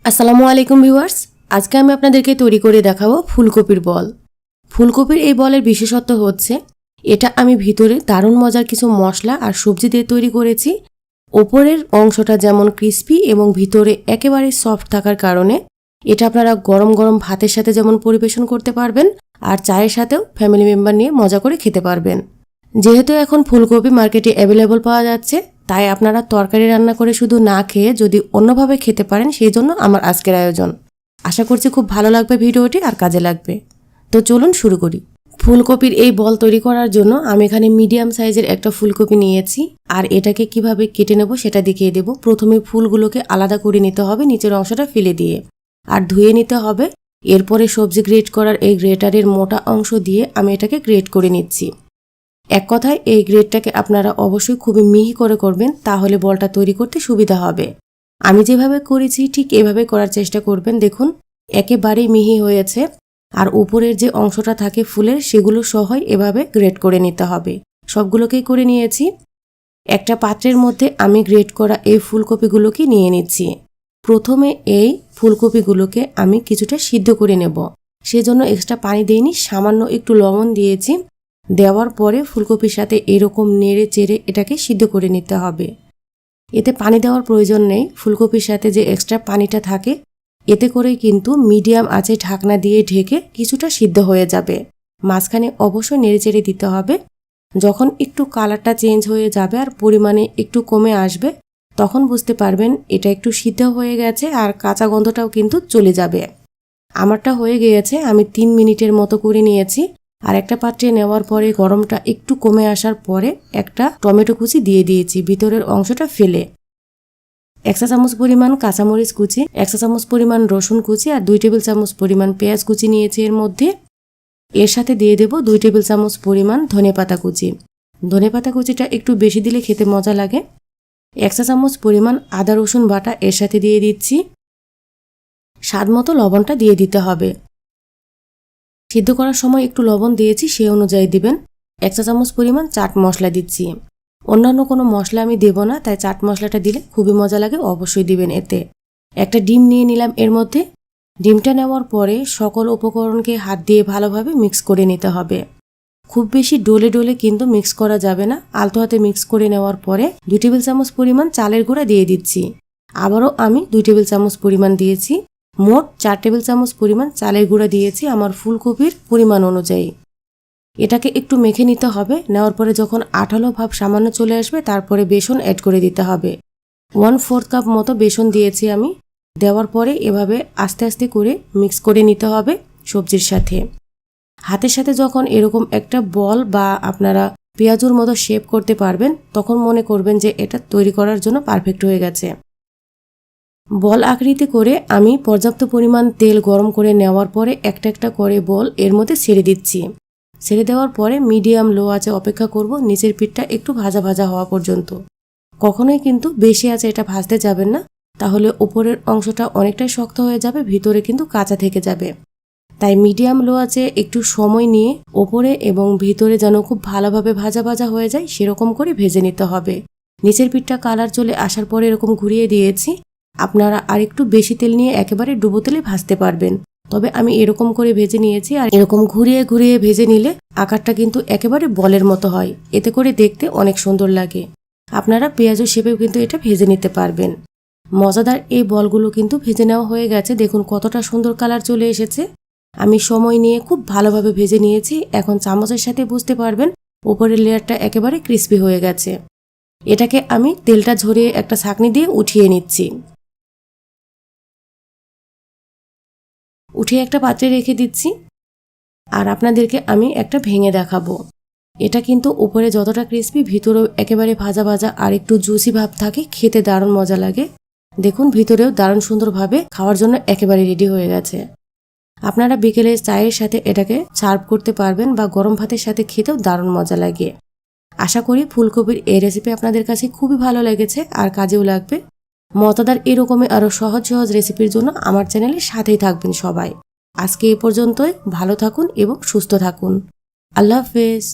আসসালামু আলাইকুম ভিউয়ার্স, আজকে আমি আপনাদেরকে তৈরি করে দেখাবো ফুলকপির বল। ফুলকপির এই বলের বিশেষত্ব হচ্ছে এটা আমি ভিতরে দারুণ মজার কিছু মশলা আর সবজি দিয়ে তৈরি করেছি। ওপরের অংশটা যেমন ক্রিস্পি এবং ভিতরে একেবারে সফট থাকার কারণে এটা আপনারা গরম গরম ভাতের সাথে যেমন পরিবেশন করতে পারবেন আর চায়ের সাথেও ফ্যামিলি মেম্বার নিয়ে মজা করে খেতে পারবেন। যেহেতু এখন ফুলকপি মার্কেটে অ্যাভেলেবল পাওয়া যাচ্ছে, তাই আপনারা তরকারি রান্না করে শুধু না খেয়ে যদি অন্যভাবে খেতে পারেন, সেই জন্য আমার আজকের আয়োজন। আশা করছি খুব ভালো লাগবে ভিডিওটি আর কাজে লাগবে। তো চলুন শুরু করি। ফুলকপির এই বল তৈরি করার জন্য আমি এখানে মিডিয়াম সাইজের একটা ফুলকপি নিয়েছি আর এটাকে কিভাবে কেটে নেব সেটা দেখিয়ে দেব। প্রথমে ফুলগুলোকে আলাদা করে নিতে হবে নিচের অংশটা ফেলে দিয়ে, আর ধুয়ে নিতে হবে। এরপরে সবজি গ্রেট করার এই গ্রেটারের মোটা অংশ দিয়ে আমি এটাকে গ্রেট করে নিচ্ছি। এক কথায় এই গ্রেডটাকে আপনারা অবশ্যই খুবই মিহি করে করবেন, তাহলে বলটা তৈরি করতে সুবিধা হবে। আমি যেভাবে করেছি ঠিক এভাবে করার চেষ্টা করবেন। দেখুন একেবারেই মিহি হয়েছে, আর উপরের যে অংশটা থাকে ফুলের সেগুলো সহই এভাবে গ্রেড করে নিতে হবে। সবগুলোকেই করে নিয়েছি। একটা পাত্রের মধ্যে আমি গ্রেড করা এই ফুলকপিগুলোকে নিয়ে নিচ্ছি। প্রথমে এই ফুলকপিগুলোকে আমি কিছুটা সিদ্ধ করে নেব, সেজন্য এক্সট্রা পানি দিইনি, সামান্য একটু লবণ দিয়েছি। দেওয়ার পরে ফুলকপির সাথে এরকম নেড়ে চেড়ে এটাকে সিদ্ধ করে নিতে হবে। এতে পানি দেওয়ার প্রয়োজন নেই। ফুলকপির সাথে যে এক্সট্রা পানিটা থাকে এতে করেই কিন্তু মিডিয়াম আঁচে ঢাকনা দিয়ে ঢেকে কিছুটা সিদ্ধ হয়ে যাবে। মাঝখানে অবশ্যই নেড়ে চেড়ে দিতে হবে। যখন একটু কালারটা চেঞ্জ হয়ে যাবে আর পরিমাণে একটু কমে আসবে, তখন বুঝতে পারবেন এটা একটু সিদ্ধ হয়ে গেছে আর কাঁচা গন্ধটাও কিন্তু চলে যাবে। আমারটা হয়ে গিয়েছে, আমি 3 মিনিটের মতো করে নিয়েছি। আর একটা পাত্রে নেওয়ার পরে গরমটা একটু কমে আসার পরে একটা টমেটো কুচি দিয়ে দিয়েছি ভিতরের অংশটা ফেলে। 1 চা চামচ পরিমাণ কাঁচামরিচ কুচি, 1 চা চামচ পরিমাণ রসুন কুচি আর 2 টেবিল চামচ পরিমাণ পেঁয়াজ কুচি নিয়েছি এর মধ্যে। এর সাথে দিয়ে দেব 2 টেবিল চামচ পরিমাণ ধনেপাতা কুচি। ধনেপাতা কুচিটা একটু বেশি দিলে খেতে মজা লাগে। 1 চা চামচ পরিমাণ আদা রসুন বাটা এর সাথে দিয়ে দিচ্ছি। স্বাদ মতো লবণটা দিয়ে দিতে হবে। সিদ্ধ করার সময় একটু লবণ দিয়েছি, সেই অনুযায়ী দিবেন। 1 চা চামচ পরিমাণ চাট মশলা দিচ্ছি। অন্যান্য কোনো মশলা আমি দেব না, তাই চাট মশলাটা দিলে খুবই মজা লাগে, অবশ্যই দিবেন এতে। একটা ডিম নিয়ে নিলাম এর মধ্যে। ডিমটা নেওয়ার পরে সকল উপকরণকে হাত দিয়ে ভালোভাবে মিক্স করে নিতে হবে। খুব বেশি ডোলে ডোলে কিন্তু মিক্স করা যাবে না। আলতো হাতে মিক্স করে নেওয়ার পরে 2 টেবিল চামচ পরিমাণ চালের গুঁড়া দিয়ে দিচ্ছি। আবারও আমি 2 টেবিল চামচ পরিমাণ দিয়েছি। মোট 4 টেবিল চামচ পরিমাণ চালের গুঁড়া দিয়েছি আমার ফুলকপির পরিমাণ অনুযায়ী। এটাকে একটু মেখে নিতে হবে। নেওয়ার পরে যখন আঠালো ভাব সামান্য চলে আসবে, তারপরে বেসন অ্যাড করে দিতে হবে। 1/4 কাপ মতো বেসন দিয়েছি আমি। দেওয়ার পরে এভাবে আস্তে আস্তে করে মিক্স করে নিতে হবে সবজির সাথে। হাতের সাথে যখন এরকম একটা বল বা আপনারা পেঁয়াজুর মতো শেপ করতে পারবেন, তখন মনে করবেন যে এটা তৈরি করার জন্য পারফেক্ট হয়ে গেছে। বল আকৃতি করে আমি পর্যাপ্ত পরিমাণ তেল গরম করে নেওয়ার পরে একটা একটা করে বল এর মধ্যে ছেড়ে দিচ্ছি। ছেড়ে দেওয়ার পরে মিডিয়াম লো আঁচে অপেক্ষা করব নিচের পিঠটা একটু ভাজা ভাজা হওয়া পর্যন্ত। কখনোই কিন্তু বেশি আঁচে এটা ভাজতে যাবেন না, তাহলে উপরের অংশটা অনেকটাই শক্ত হয়ে যাবে, ভিতরে কিন্তু কাঁচা থেকে যাবে। তাই মিডিয়াম লো আঁচে একটু সময় নিয়ে ওপরে এবং ভিতরে যেন খুব ভালোভাবে ভাজা ভাজা হয়ে যায় সেরকম করে ভেজে নিতে হবে। নিচের পিঠটা কালার চলে আসার পরে এরকম ঘুরিয়ে দিয়েছি। আপনারা আর একটু বেশি তেল নিয়ে একেবারে ডুবো তেলে ভাজতে পারবেন, তবে আমি এরকম করে ভেজে নিয়েছি। আর এরকম ঘুরিয়ে ঘুরিয়ে ভেজে নিলে আকারটা কিন্তু একেবারে বলের মতো হয়, এতে করে দেখতে অনেক সুন্দর লাগে। আপনারা পেঁয়াজের শেপেও কিন্তু এটা ভেজে নিতে পারবেন। মজাদার এই বলগুলো কিন্তু ভেজে নেওয়া হয়ে গেছে। দেখুন কতটা সুন্দর কালার চলে এসেছে। আমি সময় নিয়ে খুব ভালোভাবে ভেজে নিয়েছি। এখন চামচের সাথে বুঝতে পারবেন উপরের লেয়ারটা একেবারে ক্রিস্পি হয়ে গেছে। এটাকে আমি তেলটা ঝরিয়ে একটা ছাঁকনি দিয়ে উঠিয়ে নিচ্ছি। উঠিয়ে একটা পাত্রে রেখে দিচ্ছি। আর আপনাদেরকে আমি একটা ভেঙে দেখাবো। এটা কিন্তু উপরে যতটা ক্রিস্পি, ভিতরেও একেবারে ভাজা ভাজা আর একটু জুসি ভাব থাকে, খেতে দারুণ মজা লাগে। দেখুন ভিতরেও দারুণ সুন্দরভাবে খাওয়ার জন্য একেবারে রেডি হয়ে গেছে। আপনারা বিকেলে চায়ের সাথে এটাকে সার্ভ করতে পারবেন বা গরম ভাতের সাথে খেতেও দারুণ মজা লাগে। আশা করি ফুলকপির এই রেসিপি আপনাদের কাছে খুবই ভালো লেগেছে আর কাজেও লাগবে। মজাদার এরকমই আরও সহজ সহজ রেসিপির জন্য আমার চ্যানেলের সাথেই থাকবেন সবাই। আজকে এ পর্যন্তই। ভালো থাকুন এবং সুস্থ থাকুন। আল্লাহ হাফেজ।